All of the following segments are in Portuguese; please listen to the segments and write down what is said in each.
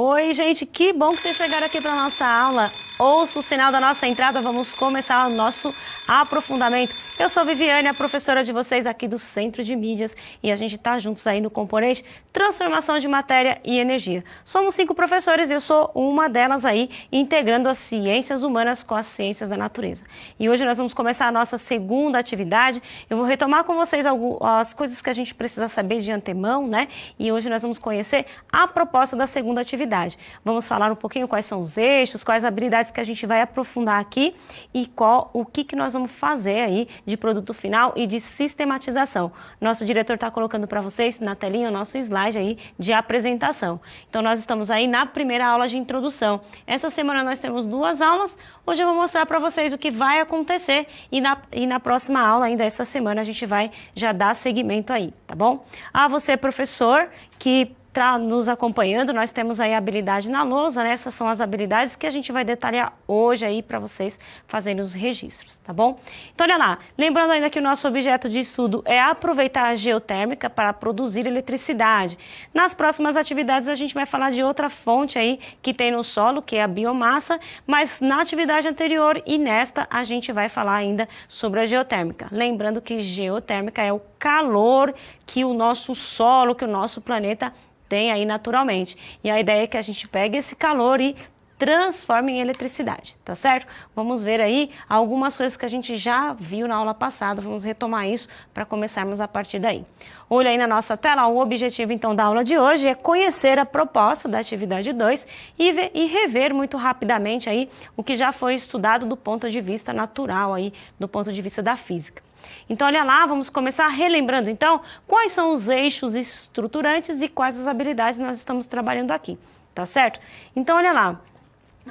Oi, gente, que bom que vocês chegaram aqui para a nossa aula. Ouça o sinal da nossa entrada, vamos começar o nosso aprofundamento. Eu sou Viviane, a professora de vocês aqui do Centro de Mídias, e a gente está juntos aí no componente Transformação de Matéria e Energia. Somos 5 professores e eu sou uma delas aí, integrando as ciências humanas com as ciências da natureza. E hoje nós vamos começar a nossa segunda atividade. Eu vou retomar com vocês as coisas que a gente precisa saber de antemão, né? E hoje nós vamos conhecer a proposta da segunda atividade. Vamos falar um pouquinho quais são os eixos, quais habilidades que a gente vai aprofundar aqui e o que nós vamos fazer aí de produto final e de sistematização. Nosso diretor está colocando para vocês na telinha o nosso slide aí de apresentação. Então nós estamos aí na primeira aula de introdução. Essa semana nós temos 2 aulas. Hoje eu vou mostrar para vocês o que vai acontecer e na próxima aula ainda essa semana a gente vai já dar seguimento aí, tá bom? Você professor que está nos acompanhando, nós temos aí a habilidade na lousa, né? Essas são as habilidades que a gente vai detalhar hoje aí para vocês fazerem os registros, tá bom? Então, olha lá, lembrando ainda que o nosso objeto de estudo é aproveitar a geotérmica para produzir eletricidade. Nas próximas atividades a gente vai falar de outra fonte aí que tem no solo, que é a biomassa, mas na atividade anterior e nesta a gente vai falar ainda sobre a geotérmica. Lembrando que geotérmica é o calor que o nosso solo, que o nosso planeta tem aí naturalmente. E a ideia é que a gente pegue esse calor e transforme em eletricidade, tá certo? Vamos ver aí algumas coisas que a gente já viu na aula passada, vamos retomar isso para começarmos a partir daí. Olha aí na nossa tela, o objetivo então da aula de hoje é conhecer a proposta da atividade 2 e rever muito rapidamente aí o que já foi estudado do ponto de vista natural aí, do ponto de vista da física. Então, olha lá, vamos começar relembrando, então, quais são os eixos estruturantes e quais as habilidades nós estamos trabalhando aqui, tá certo? Então, olha lá,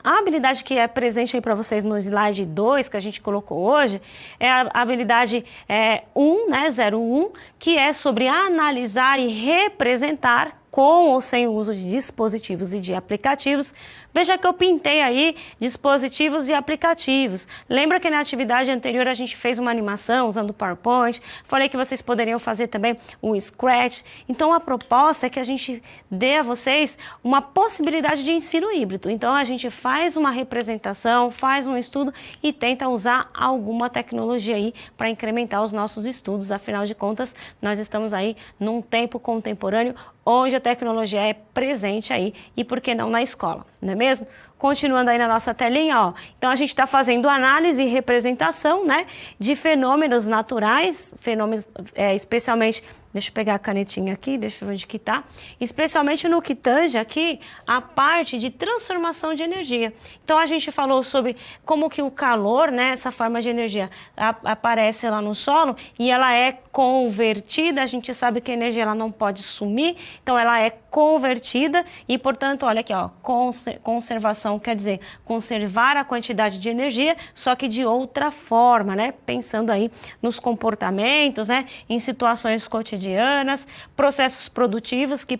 a habilidade que é presente aí para vocês no slide 2, que a gente colocou hoje, é a habilidade 1, né, 01, que é sobre analisar e representar com ou sem o uso de dispositivos e de aplicativos. Veja que eu pintei aí dispositivos e aplicativos. Lembra que na atividade anterior a gente fez uma animação usando o PowerPoint? Falei que vocês poderiam fazer também o Scratch. Então a proposta é que a gente dê a vocês uma possibilidade de ensino híbrido. Então a gente faz uma representação, faz um estudo e tenta usar alguma tecnologia aí para incrementar os nossos estudos. Afinal de contas, nós estamos aí num tempo contemporâneo onde a tecnologia é presente aí e por que não na escola, não é mesmo? Continuando aí na nossa telinha, ó. Então a gente está fazendo análise e representação, né, de fenômenos naturais, especialmente, deixa eu pegar a canetinha aqui, deixa eu ver onde que tá, especialmente no que tange aqui a parte de transformação de energia. Então a gente falou sobre como que o calor, né, essa forma de energia aparece lá no solo e ela é convertida. A gente sabe que a energia ela não pode sumir, então ela é convertida e, portanto, olha aqui, ó, conservação quer dizer conservar a quantidade de energia, só que de outra forma, né? Pensando aí nos comportamentos, né? Em situações cotidianas, processos produtivos que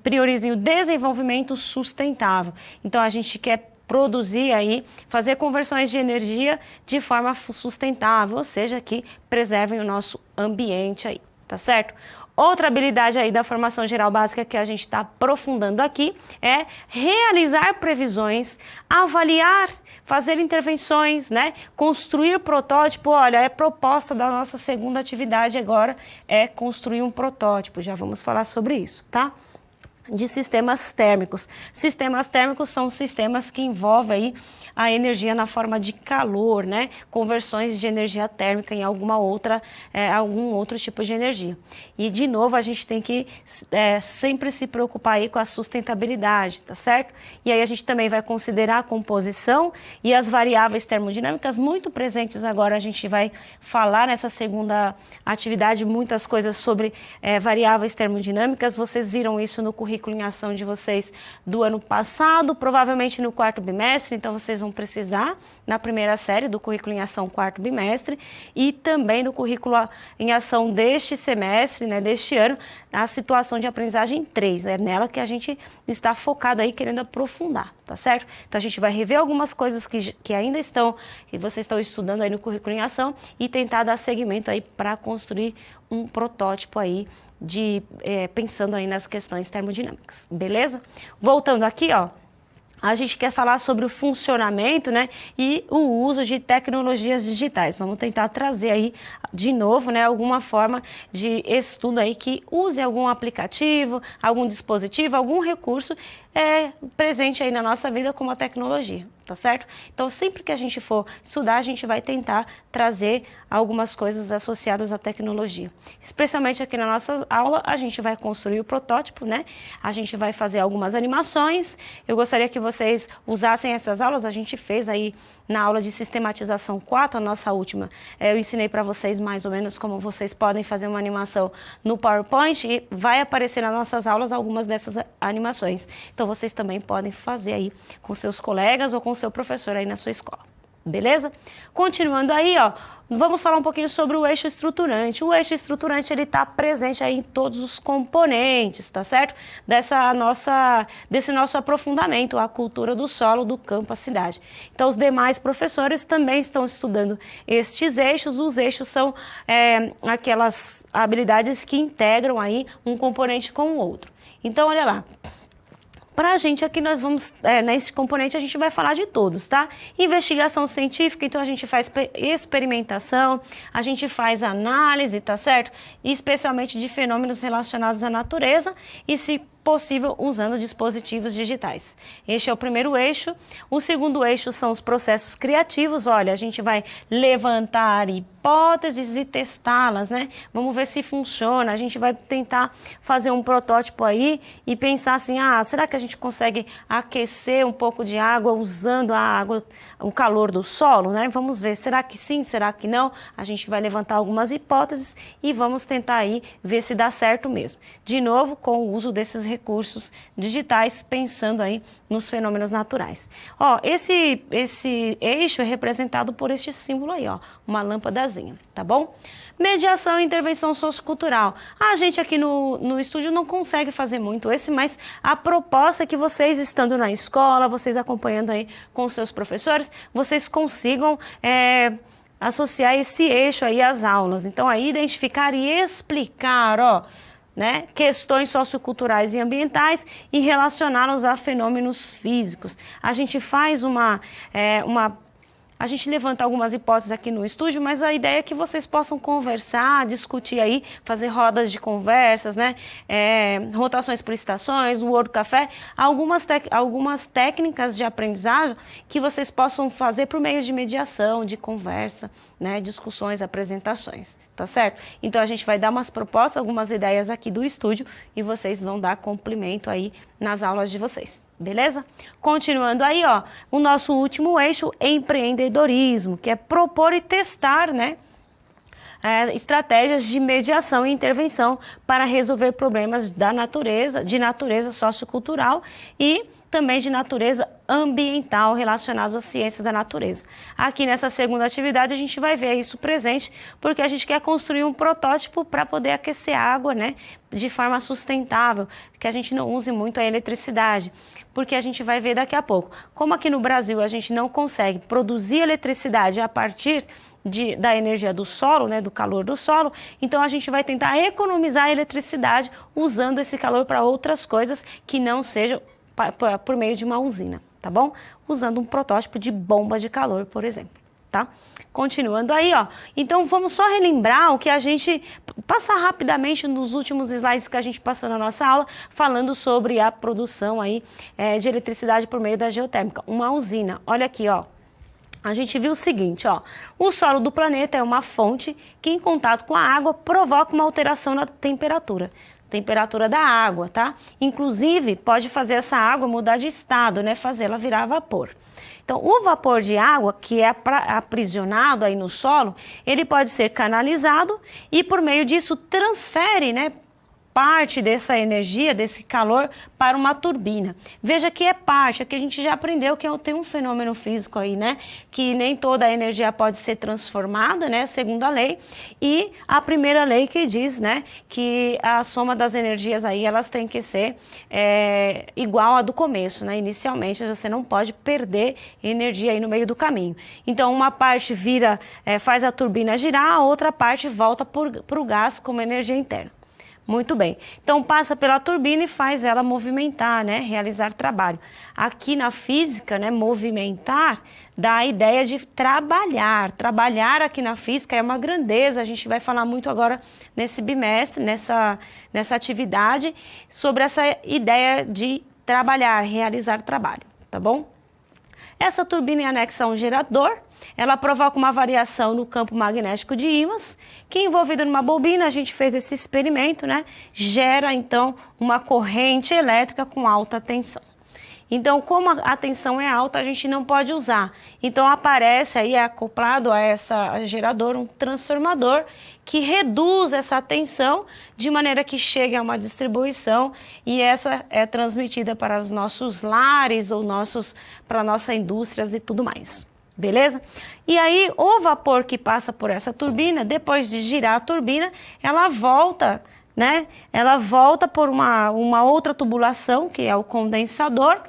priorizem o desenvolvimento sustentável. Então, a gente quer produzir aí, fazer conversões de energia de forma sustentável, ou seja, que preservem o nosso ambiente aí, tá certo? Outra habilidade aí da formação geral básica que a gente está aprofundando aqui é realizar previsões, avaliar, fazer intervenções, né? Construir protótipo. Olha, é proposta da nossa segunda atividade agora, é construir um protótipo. Já vamos falar sobre isso, tá? De sistemas térmicos. Sistemas térmicos são sistemas que envolvem aí a energia na forma de calor, né? Conversões de energia térmica em algum outro tipo de energia. E, de novo, a gente tem que sempre se preocupar aí com a sustentabilidade, tá certo? E aí a gente também vai considerar a composição e as variáveis termodinâmicas muito presentes agora. A gente vai falar nessa segunda atividade muitas coisas sobre variáveis termodinâmicas. Vocês viram isso no currículo em ação de vocês do ano passado, provavelmente no 4º bimestre, então vocês vão precisar na primeira série do currículo em ação 4º bimestre e também no currículo em ação deste semestre, né, deste ano, a situação de aprendizagem 3, é nela que a gente está focado aí querendo aprofundar, tá certo? Então a gente vai rever algumas coisas que ainda estão, que vocês estão estudando aí no currículo em ação e tentar dar seguimento aí para construir um protótipo aí pensando aí nas questões termodinâmicas, beleza? Voltando aqui, ó, a gente quer falar sobre o funcionamento, né, e o uso de tecnologias digitais. Vamos tentar trazer aí, de novo, né, alguma forma de estudo aí que use algum aplicativo, algum dispositivo, algum recurso presente aí na nossa vida como a tecnologia, tá certo? Então, sempre que a gente for estudar, a gente vai tentar trazer algumas coisas associadas à tecnologia. Especialmente aqui na nossa aula, a gente vai construir o protótipo, né? A gente vai fazer algumas animações. Eu gostaria que vocês usassem essas aulas. A gente fez aí na aula de sistematização 4, a nossa última. Eu ensinei para vocês mais ou menos como vocês podem fazer uma animação no PowerPoint e vai aparecer nas nossas aulas algumas dessas animações. Então, vocês também podem fazer aí com seus colegas ou com seu professor aí na sua escola, beleza? Continuando aí, ó, vamos falar um pouquinho sobre o eixo estruturante. O eixo estruturante, ele está presente aí em todos os componentes, tá certo? Desse nosso aprofundamento, a cultura do solo, do campo, a cidade. Então, os demais professores também estão estudando estes eixos. Os eixos são aquelas habilidades que integram aí um componente com o outro. Então, olha lá. Para a gente aqui, nós vamos, nesse componente, a gente vai falar de todos, tá? Investigação científica, então a gente faz experimentação, a gente faz análise, tá certo? Especialmente de fenômenos relacionados à natureza e, se possível, usando dispositivos digitais. Este é o primeiro eixo. O segundo eixo são os processos criativos. Olha, a gente vai levantar hipóteses e testá-las, né? Vamos ver se funciona. A gente vai tentar fazer um protótipo aí e pensar assim, será que a gente consegue aquecer um pouco de água usando a água, o calor do solo, né? Vamos ver, será que sim, será que não? A gente vai levantar algumas hipóteses e vamos tentar aí ver se dá certo mesmo. De novo, com o uso desses recursos digitais, pensando aí nos fenômenos naturais. Ó, esse eixo é representado por este símbolo aí, ó, uma lâmpadazinha, tá bom? Mediação e intervenção sociocultural. A gente aqui no estúdio não consegue fazer muito mas a proposta é que vocês, estando na escola, vocês acompanhando aí com seus professores, vocês consigam associar esse eixo aí às aulas. Então, aí identificar e explicar, ó, né, questões socioculturais e ambientais e relacioná-los a fenômenos físicos. A gente faz a gente levanta algumas hipóteses aqui no estúdio, mas a ideia é que vocês possam conversar, discutir aí, fazer rodas de conversas, né? Rotações por estações, o World Café, algumas técnicas de aprendizagem que vocês possam fazer por meio de mediação, de conversa, né? Discussões, apresentações, tá certo? Então a gente vai dar umas propostas, algumas ideias aqui do estúdio e vocês vão dar complemento aí nas aulas de vocês. Beleza? Continuando aí, ó, o nosso último eixo, empreendedorismo, que é propor e testar, né, estratégias de mediação e intervenção para resolver problemas de natureza sociocultural e também de natureza ambiental relacionados às ciências da natureza. Aqui nessa segunda atividade a gente vai ver isso presente, porque a gente quer construir um protótipo para poder aquecer água, né, de forma sustentável, que a gente não use muito a eletricidade, porque a gente vai ver daqui a pouco. Como aqui no Brasil a gente não consegue produzir eletricidade a partir da energia do solo, né, do calor do solo, então a gente vai tentar economizar a eletricidade usando esse calor para outras coisas que não sejam por meio de uma usina, tá bom? Usando um protótipo de bomba de calor, por exemplo, tá? Continuando aí, ó. Então, vamos só relembrar o que a gente... Passar rapidamente nos últimos slides que a gente passou na nossa aula, falando sobre a produção aí de eletricidade por meio da geotérmica. Uma usina. Olha aqui, ó. A gente viu o seguinte, ó. O solo do planeta é uma fonte que, em contato com a água, provoca uma alteração na temperatura da água, tá? Inclusive, pode fazer essa água mudar de estado, né? Fazê-la virar vapor. Então, o vapor de água, que é aprisionado aí no solo, ele pode ser canalizado e, por meio disso, transfere, né, parte dessa energia, desse calor, para uma turbina. Veja que é parte, aqui a gente já aprendeu que tem um fenômeno físico aí, né? Que nem toda a energia pode ser transformada, né? Segundo a lei. E a primeira lei que diz, né? Que a soma das energias aí, elas têm que ser igual a do começo, né? Inicialmente, você não pode perder energia aí no meio do caminho. Então, uma parte vira, faz a turbina girar, a outra parte volta para o gás como energia interna. Muito bem. Então, passa pela turbina e faz ela movimentar, né? Realizar trabalho. Aqui na física, né? Movimentar dá a ideia de trabalhar. Trabalhar aqui na física é uma grandeza. A gente vai falar muito agora nesse bimestre, nessa atividade, sobre essa ideia de trabalhar, realizar trabalho, tá bom? Essa turbina é anexa a um gerador. Ela provoca uma variação no campo magnético de ímãs, que envolvida numa bobina, a gente fez esse experimento, né? Gera, então, uma corrente elétrica com alta tensão. Então, como a tensão é alta, a gente não pode usar. Então, aparece aí, acoplado a essa gerador, um transformador que reduz essa tensão de maneira que chegue a uma distribuição e essa é transmitida para os nossos lares ou para nossas indústrias e tudo mais. Beleza? E aí, o vapor que passa por essa turbina, depois de girar a turbina, ela volta, né? Ela volta por uma outra tubulação, que é o condensador,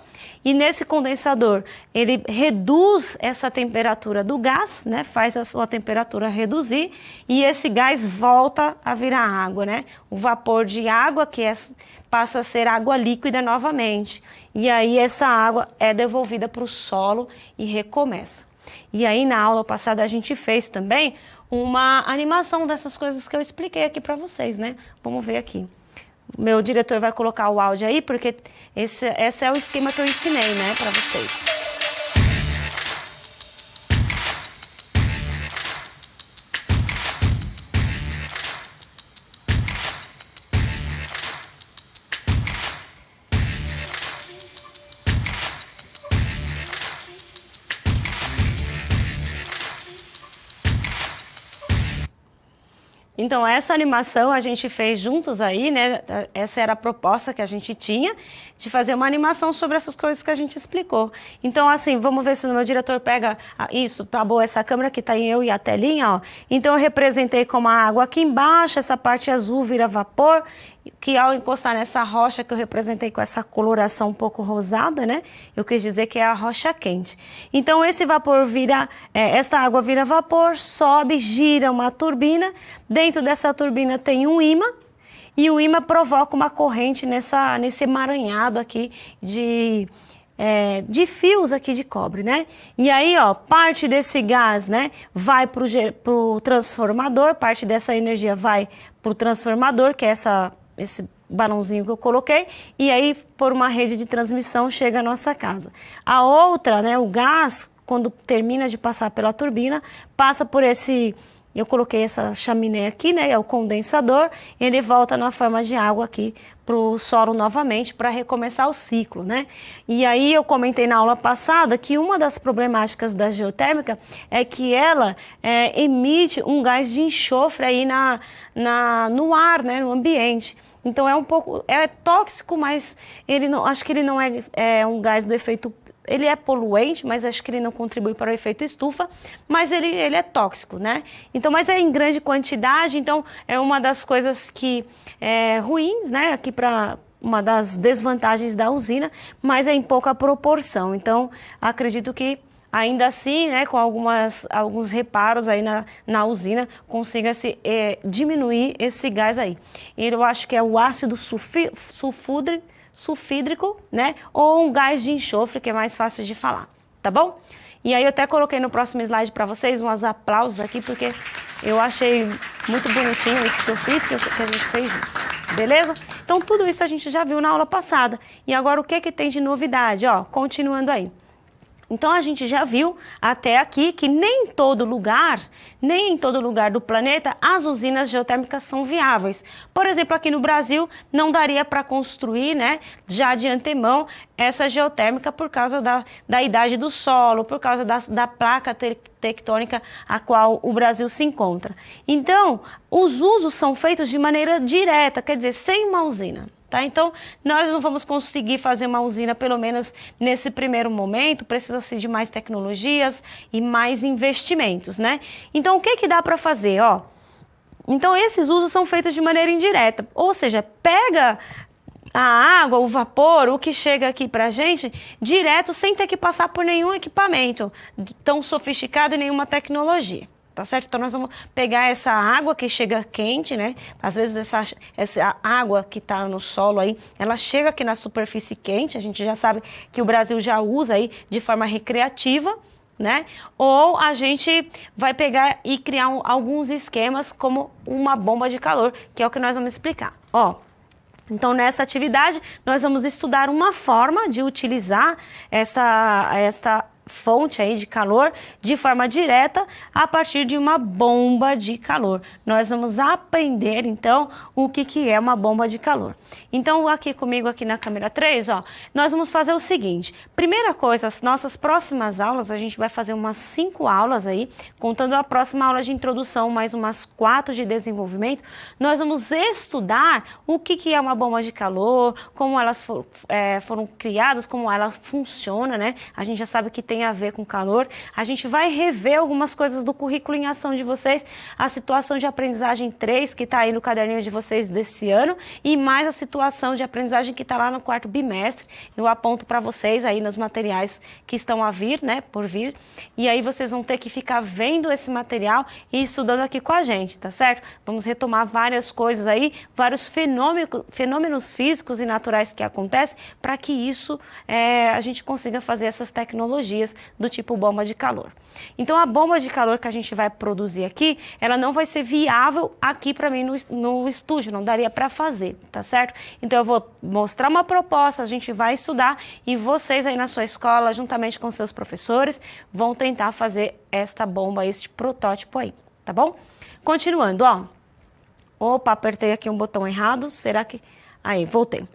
e nesse condensador, ele reduz essa temperatura do gás, né? Faz a sua temperatura reduzir, e esse gás volta a virar água, né? O vapor de água, passa a ser água líquida novamente. E aí, essa água é devolvida para o solo e recomeça. E aí, na aula passada, a gente fez também uma animação dessas coisas que eu expliquei aqui para vocês, né? Vamos ver aqui. Meu diretor vai colocar o áudio aí, porque esse é o esquema que eu ensinei, né, para vocês. Então, essa animação a gente fez juntos aí, né? Essa era a proposta que a gente tinha, de fazer uma animação sobre essas coisas que a gente explicou. Então, assim, vamos ver se o meu diretor pega... isso, tá boa essa câmera que tá em eu e a telinha, ó. Então, eu representei como a água aqui embaixo, essa parte azul vira vapor, que ao encostar nessa rocha que eu representei com essa coloração um pouco rosada, né? Eu quis dizer que é a rocha quente. Então, esse vapor esta água vira vapor, sobe, gira uma turbina. Dentro dessa turbina tem um ímã, e o ímã provoca uma corrente nesse emaranhado aqui de fios aqui de cobre, né? E aí, ó, parte desse gás, né, vai pro transformador, parte dessa energia vai pro transformador, que é esse balãozinho que eu coloquei, e aí por uma rede de transmissão chega à nossa casa. A outra, né, o gás, quando termina de passar pela turbina, passa por eu coloquei essa chaminé aqui, né, é o condensador, e ele volta na forma de água aqui para o solo novamente, para recomeçar o ciclo, né? E aí eu comentei na aula passada que uma das problemáticas da geotérmica é que ela emite um gás de enxofre aí no ar, né, no ambiente. Então é tóxico, mas acho que ele não é um gás do efeito. Ele é poluente, mas acho que ele não contribui para o efeito estufa, mas ele é tóxico, né? Então, mas é em grande quantidade, então é uma das coisas que ruins, né? Aqui para uma das desvantagens da usina, mas é em pouca proporção. Então, acredito que ainda assim, né, com alguns reparos aí na usina, consiga-se diminuir esse gás aí. Eu acho que é o ácido sulfídrico, né, ou um gás de enxofre, que é mais fácil de falar, tá bom? E aí eu até coloquei no próximo slide para vocês uns aplausos aqui, porque eu achei muito bonitinho isso que eu fiz, que a gente fez juntos, beleza? Então tudo isso a gente já viu na aula passada. E agora o que tem de novidade? Ó, continuando aí. Então a gente já viu até aqui que nem em todo lugar do planeta as usinas geotérmicas são viáveis. Por exemplo, aqui no Brasil não daria para construir, né, já de antemão essa geotérmica por causa da idade do solo, por causa da placa tectônica a qual o Brasil se encontra. Então, os usos são feitos de maneira direta, quer dizer, sem uma usina. Tá? Então, nós não vamos conseguir fazer uma usina, pelo menos nesse primeiro momento, precisa-se de mais tecnologias e mais investimentos, né? Então, o que dá para fazer? Ó, então, esses usos são feitos de maneira indireta, ou seja, pega a água, o vapor, o que chega aqui para a gente, direto, sem ter que passar por nenhum equipamento tão sofisticado e nenhuma tecnologia. Tá certo? Então, nós vamos pegar essa água que chega quente, né? Às vezes, essa água que está no solo aí, ela chega aqui na superfície quente. A gente já sabe que o Brasil já usa aí de forma recreativa, né? Ou a gente vai pegar e criar alguns esquemas como uma bomba de calor, que é o que nós vamos explicar. Ó, então, nessa atividade, nós vamos estudar uma forma de utilizar esta fonte aí de calor de forma direta a partir de uma bomba de calor. Nós vamos aprender, então, o que é uma bomba de calor. Então, aqui comigo, aqui na câmera 3, ó, nós vamos fazer o seguinte. Primeira coisa, as nossas próximas aulas, a gente vai fazer umas 5 aulas aí, contando a próxima aula de introdução, mais umas 4 de desenvolvimento. Nós vamos estudar o que é uma bomba de calor, como elas foram criadas, como ela funciona, né? A gente já sabe que tem a ver com calor. A gente vai rever algumas coisas do currículo em ação de vocês, a situação de aprendizagem 3, que está aí no caderninho de vocês desse ano, e mais a situação de aprendizagem que está lá no 4º bimestre. Eu aponto para vocês aí nos materiais que estão a vir, né, por vir, e aí vocês vão ter que ficar vendo esse material e estudando aqui com a gente, tá certo? Vamos retomar várias coisas aí, vários fenômenos físicos e naturais que acontecem, para que isso a gente consiga fazer essas tecnologias do tipo bomba de calor. Então, a bomba de calor que a gente vai produzir aqui, ela não vai ser viável aqui para mim no estúdio, não daria para fazer, tá certo? Então, eu vou mostrar uma proposta, a gente vai estudar e vocês aí na sua escola, juntamente com seus professores, vão tentar fazer esta bomba, este protótipo aí, tá bom? Continuando, ó. Opa, apertei aqui um botão errado, será que... Aí, voltei.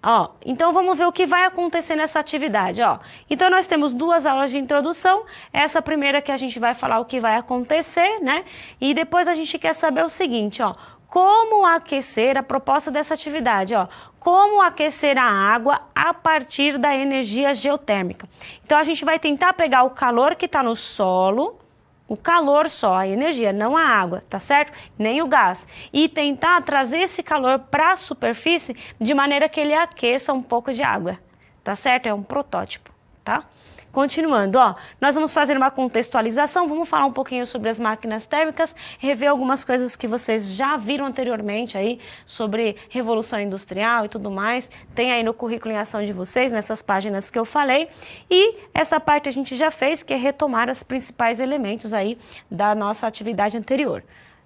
Ó, então vamos ver o que vai acontecer nessa atividade, ó. Então nós temos 2 aulas de introdução, essa primeira que a gente vai falar o que vai acontecer, né? E depois a gente quer saber o seguinte, ó, como aquecer, a proposta dessa atividade, ó, como aquecer a água a partir da energia geotérmica. Então a gente vai tentar pegar o calor que está no solo, o calor só, a energia, não a água, tá certo? Nem o gás. E tentar trazer esse calor para a superfície de maneira que ele aqueça um pouco de água, tá certo? É um protótipo, tá? Continuando, ó, nós vamos fazer uma contextualização, vamos falar um pouquinho sobre as máquinas térmicas, rever algumas coisas que vocês já viram anteriormente aí sobre Revolução Industrial e tudo mais, tem aí no currículo em ação de vocês, nessas páginas que eu falei, e essa parte a gente já fez, que é retomar os principais elementos aí da nossa atividade anterior.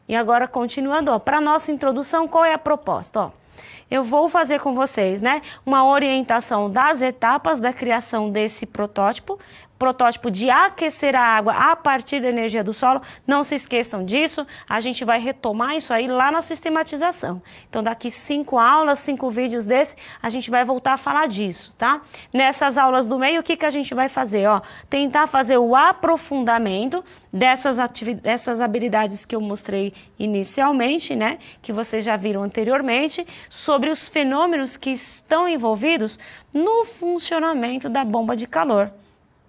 E agora, continuando, ó, para nossa introdução, qual é a proposta, ó? Eu vou fazer com vocês, né, uma orientação das etapas da criação desse protótipo de aquecer a água a partir da energia do solo. Não se esqueçam disso, a gente vai retomar isso aí lá na sistematização. Então, daqui 5 aulas, 5 vídeos desse, a gente vai voltar a falar disso, tá? Nessas aulas do meio, o que a gente vai fazer? Ó, tentar fazer o aprofundamento dessas habilidades que eu mostrei inicialmente, né? Que vocês já viram anteriormente, sobre os fenômenos que estão envolvidos no funcionamento da bomba de calor.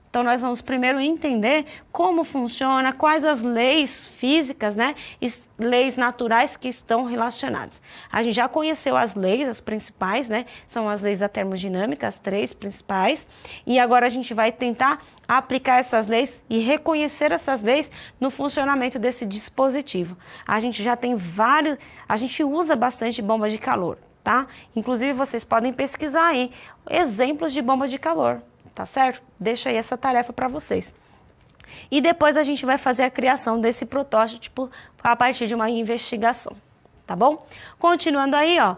Então, nós vamos primeiro entender como funciona, quais as leis físicas, né, e leis naturais que estão relacionadas. A gente já conheceu as leis, as principais, né, são as leis da termodinâmica, as 3 principais, e agora a gente vai tentar aplicar essas leis e reconhecer essas leis no funcionamento desse dispositivo. A gente já tem a gente usa bastante bomba de calor, tá? Inclusive, vocês podem pesquisar aí exemplos de bomba de calor. Tá certo? Deixa aí essa tarefa para vocês. E depois a gente vai fazer a criação desse protótipo a partir de uma investigação, tá bom? Continuando aí, ó,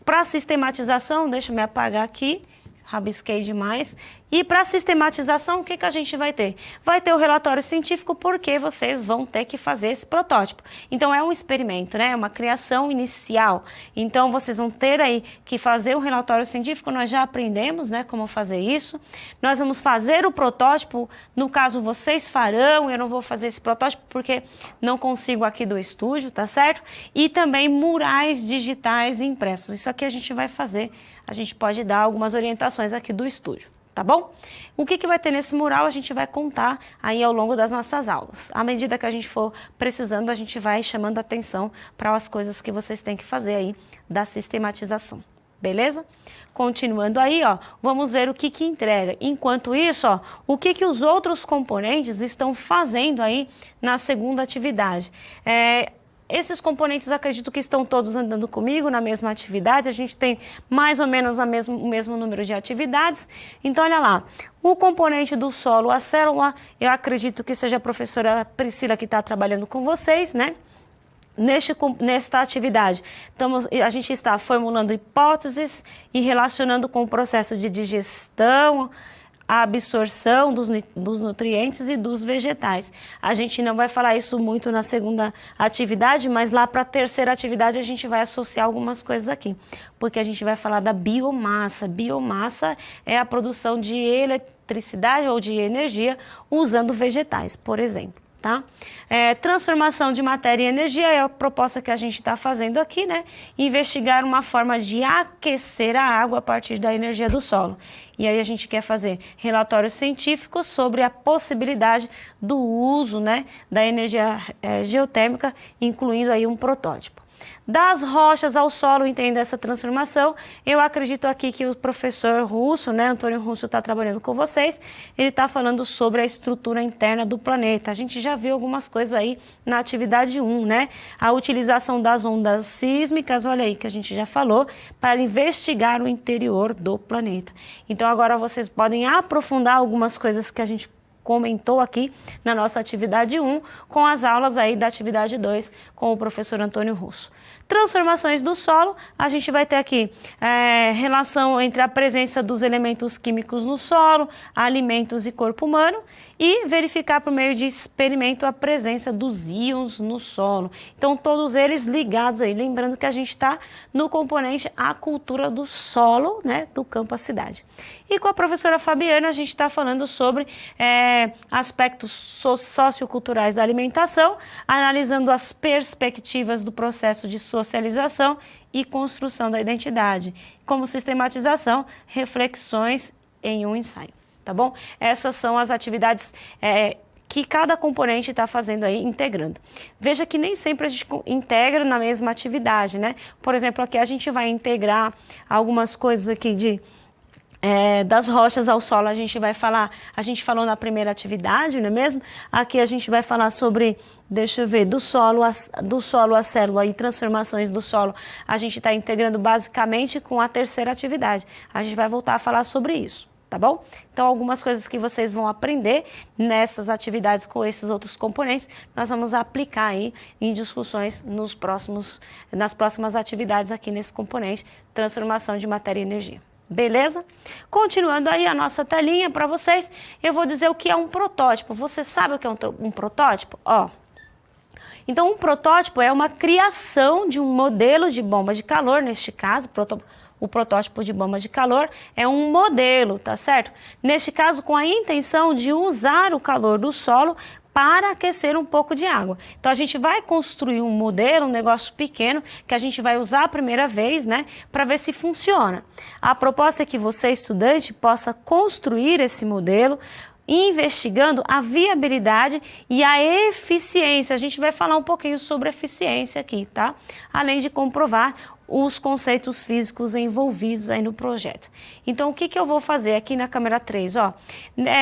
para sistematização, deixa eu me apagar aqui, rabisquei demais. E para sistematização, o que a gente vai ter? Vai ter o relatório científico, porque vocês vão ter que fazer esse protótipo. Então, é um experimento, né? É uma criação inicial. Então, vocês vão ter aí que fazer o relatório científico. Nós já aprendemos, né, como fazer isso. Nós vamos fazer o protótipo. No caso, vocês farão. Eu não vou fazer esse protótipo porque não consigo aqui do estúdio, tá certo? E também murais digitais e impressos. Isso aqui a gente vai fazer. A gente pode dar algumas orientações aqui do estúdio. Tá bom? O que vai ter nesse mural a gente vai contar aí ao longo das nossas aulas. À medida que a gente for precisando, a gente vai chamando atenção para as coisas que vocês têm que fazer aí da sistematização. Beleza? Continuando aí, ó, vamos ver o que entrega. Enquanto isso, ó, o que os outros componentes estão fazendo aí na segunda atividade. Esses componentes, acredito que estão todos andando comigo na mesma atividade. A gente tem mais ou menos o mesmo número de atividades. Então, olha lá. O componente do solo, a célula, eu acredito que seja a professora Priscila que está trabalhando com vocês, né? Nesta atividade, a gente está formulando hipóteses e relacionando com o processo de digestão, a absorção dos nutrientes e dos vegetais. A gente não vai falar isso muito na segunda atividade, mas lá para a terceira atividade a gente vai associar algumas coisas aqui, porque a gente vai falar da biomassa. Biomassa é a produção de eletricidade ou de energia usando vegetais, por exemplo. Tá? Transformação de matéria em energia é a proposta que a gente está fazendo aqui, né? Investigar uma forma de aquecer a água a partir da energia do solo. E aí a gente quer fazer relatórios científicos sobre a possibilidade do uso, né, da energia geotérmica, incluindo aí um protótipo. Das rochas ao solo, entenda essa transformação. Eu acredito aqui que o professor Russo, né, Antônio Russo, está trabalhando com vocês. Ele está falando sobre a estrutura interna do planeta. A gente já viu algumas coisas aí na atividade 1, né? A utilização das ondas sísmicas, olha aí, que a gente já falou, para investigar o interior do planeta. Então, agora vocês podem aprofundar algumas coisas que a gente comentou aqui na nossa atividade 1, com as aulas aí da atividade 2 com o professor Antônio Russo. Transformações do solo, a gente vai ter aqui relação entre a presença dos elementos químicos no solo, alimentos e corpo humano, e verificar por meio de experimento a presença dos íons no solo. Então, todos eles ligados aí, lembrando que a gente está no componente a cultura do solo, né, do campo à cidade. E com a professora Fabiana, a gente está falando sobre aspectos socioculturais da alimentação, analisando as perspectivas do processo de socialização e construção da identidade, como sistematização, reflexões em um ensaio, tá bom? Essas são as atividades que cada componente está fazendo aí, integrando. Veja que nem sempre a gente integra na mesma atividade, né? Por exemplo, aqui a gente vai integrar algumas coisas aqui das rochas ao solo. A gente vai falar, a gente falou na primeira atividade, não é mesmo? Aqui a gente vai falar sobre, deixa eu ver, do solo à célula e transformações do solo. A gente está integrando basicamente com a terceira atividade. A gente vai voltar a falar sobre isso, tá bom? Então, algumas coisas que vocês vão aprender nessas atividades com esses outros componentes, nós vamos aplicar aí em discussões nas próximas atividades aqui nesse componente, transformação de matéria e energia. Beleza? Continuando aí a nossa telinha para vocês, eu vou dizer o que é um protótipo. Você sabe o que é um protótipo? Ó, então, um protótipo é uma criação de um modelo de bomba de calor, neste caso, o protótipo de bomba de calor é um modelo, tá certo? Neste caso, com a intenção de usar o calor do solo para aquecer um pouco de água. Então, a gente vai construir um modelo, um negócio pequeno, que a gente vai usar a primeira vez, né, para ver se funciona. A proposta é que você, estudante, possa construir esse modelo, investigando a viabilidade e a eficiência. A gente vai falar um pouquinho sobre eficiência aqui, tá? Além de comprovar os conceitos físicos envolvidos aí no projeto. Então, o que eu vou fazer aqui na câmera 3? Ó,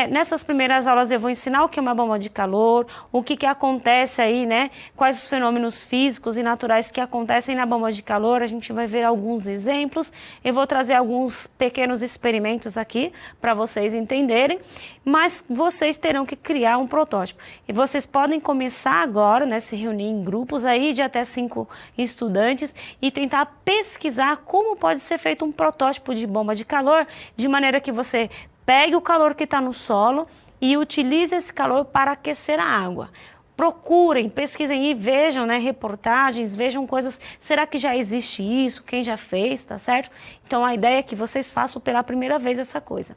nessas primeiras aulas eu vou ensinar o que é uma bomba de calor, o que acontece aí, né? Quais os fenômenos físicos e naturais que acontecem na bomba de calor. A gente vai ver alguns exemplos. Eu vou trazer alguns pequenos experimentos aqui para vocês entenderem, mas vocês terão que criar um protótipo. E vocês podem começar agora, né? Se reunir em grupos aí de até 5 estudantes e tentar pesquisar como pode ser feito um protótipo de bomba de calor, de maneira que você pegue o calor que está no solo e utilize esse calor para aquecer a água. Procurem, pesquisem e vejam, né, reportagens, vejam coisas, será que já existe isso, quem já fez, tá certo? Então a ideia é que vocês façam pela primeira vez essa coisa.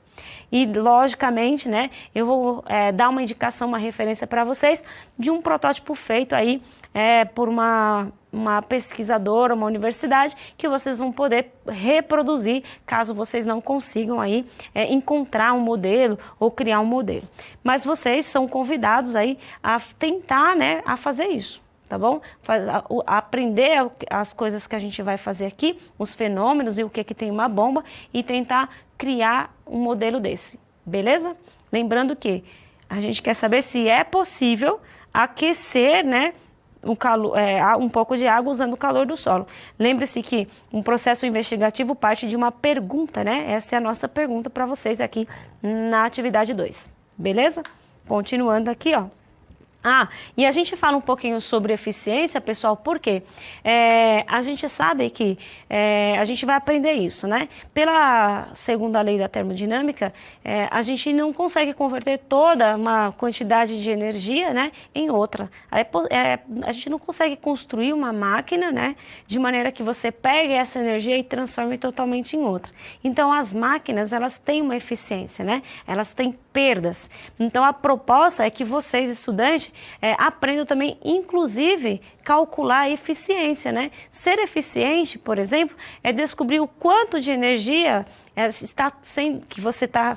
E logicamente, né, eu vou dar uma indicação, uma referência para vocês de um protótipo feito aí por uma pesquisadora, uma universidade, que vocês vão poder reproduzir, caso vocês não consigam aí encontrar um modelo ou criar um modelo. Mas vocês são convidados aí a tentar, né, a fazer isso, tá bom? Aprender as coisas que a gente vai fazer aqui, os fenômenos e o que que tem uma bomba e tentar criar um modelo desse, beleza? Lembrando que a gente quer saber se é possível aquecer, né, um pouco de água usando o calor do solo. Lembre-se que um processo investigativo parte de uma pergunta, né? Essa é a nossa pergunta para vocês aqui na atividade 2, beleza? Continuando aqui, ó. E a gente fala um pouquinho sobre eficiência, pessoal, porque a gente sabe que a gente vai aprender isso, né? Pela segunda lei da termodinâmica, a gente não consegue converter toda uma quantidade de energia, né, em outra. A gente não consegue construir uma máquina, né, de maneira que você pegue essa energia e transforme totalmente em outra. Então, as máquinas, elas têm uma eficiência, né? Elas têm perdas. Então, a proposta é que vocês, estudantes, aprendam também, inclusive, calcular a eficiência, né? Ser eficiente, por exemplo, é descobrir o quanto de energia que você está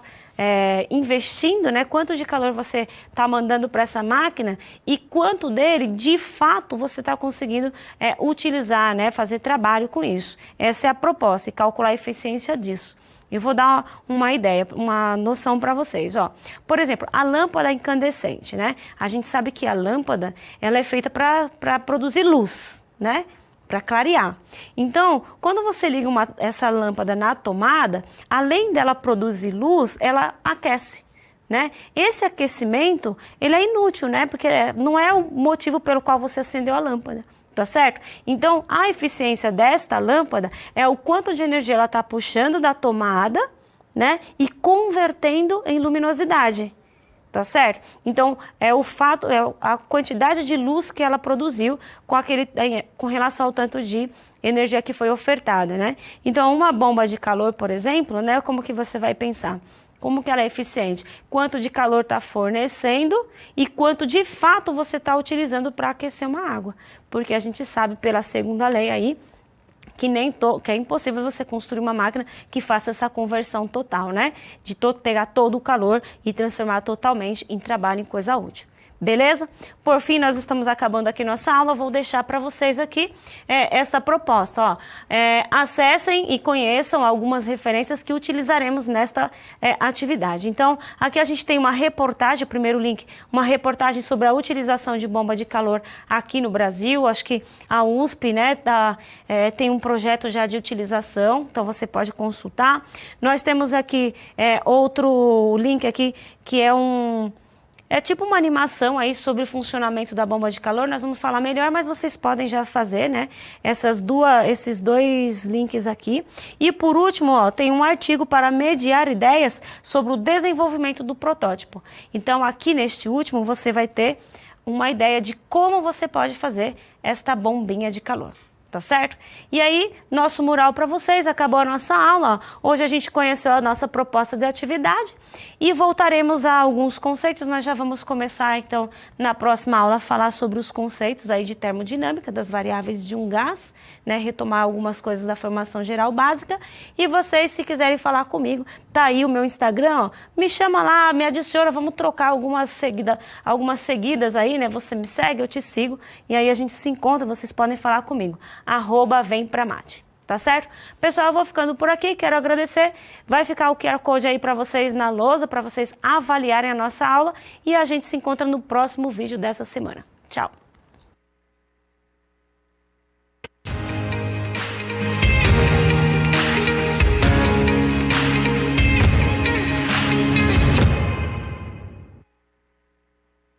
investindo, né? Quanto de calor você está mandando para essa máquina e quanto dele, de fato, você está conseguindo utilizar, né? Fazer trabalho com isso. Essa é a proposta, e calcular a eficiência disso. Eu vou dar uma ideia, uma noção para vocês, ó. Por exemplo, a lâmpada incandescente, né? A gente sabe que a lâmpada, ela é feita para produzir luz, né? Para clarear. Então, quando você liga essa lâmpada na tomada, além dela produzir luz, ela aquece, né? Esse aquecimento, ele é inútil, né? Porque não é o motivo pelo qual você acendeu a lâmpada. Tá certo? Então, a eficiência desta lâmpada é o quanto de energia ela está puxando da tomada, né? E convertendo em luminosidade. Tá certo? Então, a quantidade de luz que ela produziu com relação ao tanto de energia que foi ofertada, né? Então, uma bomba de calor, por exemplo, né? Como que você vai pensar? Como que ela é eficiente? Quanto de calor está fornecendo e quanto de fato você está utilizando para aquecer uma água. Porque a gente sabe pela segunda lei aí que é impossível você construir uma máquina que faça essa conversão total, né? De pegar todo o calor e transformar totalmente em trabalho, em coisa útil. Beleza? Por fim, nós estamos acabando aqui nossa aula. Vou deixar para vocês aqui esta proposta. Ó. Acessem e conheçam algumas referências que utilizaremos nesta atividade. Então, aqui a gente tem uma reportagem, o primeiro link, uma reportagem sobre a utilização de bomba de calor aqui no Brasil. Acho que a USP, né, tem um projeto já de utilização, então você pode consultar. Nós temos aqui outro link aqui, que é tipo uma animação aí sobre o funcionamento da bomba de calor. Nós vamos falar melhor, mas vocês podem já fazer, né? Esses dois links aqui. E por último, ó, tem um artigo para mediar ideias sobre o desenvolvimento do protótipo. Então, aqui neste último, você vai ter uma ideia de como você pode fazer esta bombinha de calor. Tá certo? E aí, nosso mural para vocês, acabou a nossa aula. Ó. Hoje a gente conheceu a nossa proposta de atividade e voltaremos a alguns conceitos. Nós já vamos começar, então, na próxima aula, a falar sobre os conceitos aí de termodinâmica, das variáveis de um gás, né? Retomar algumas coisas da formação geral básica. E vocês, se quiserem falar comigo, tá aí o meu Instagram, ó. Me chama lá, me adiciona, vamos trocar algumas seguidas aí, né? Você me segue, eu te sigo. E aí a gente se encontra, vocês podem falar comigo. @vempramate, tá certo? Pessoal, eu vou ficando por aqui, quero agradecer. Vai ficar o QR Code aí para vocês na lousa, para vocês avaliarem a nossa aula e a gente se encontra no próximo vídeo dessa semana. Tchau!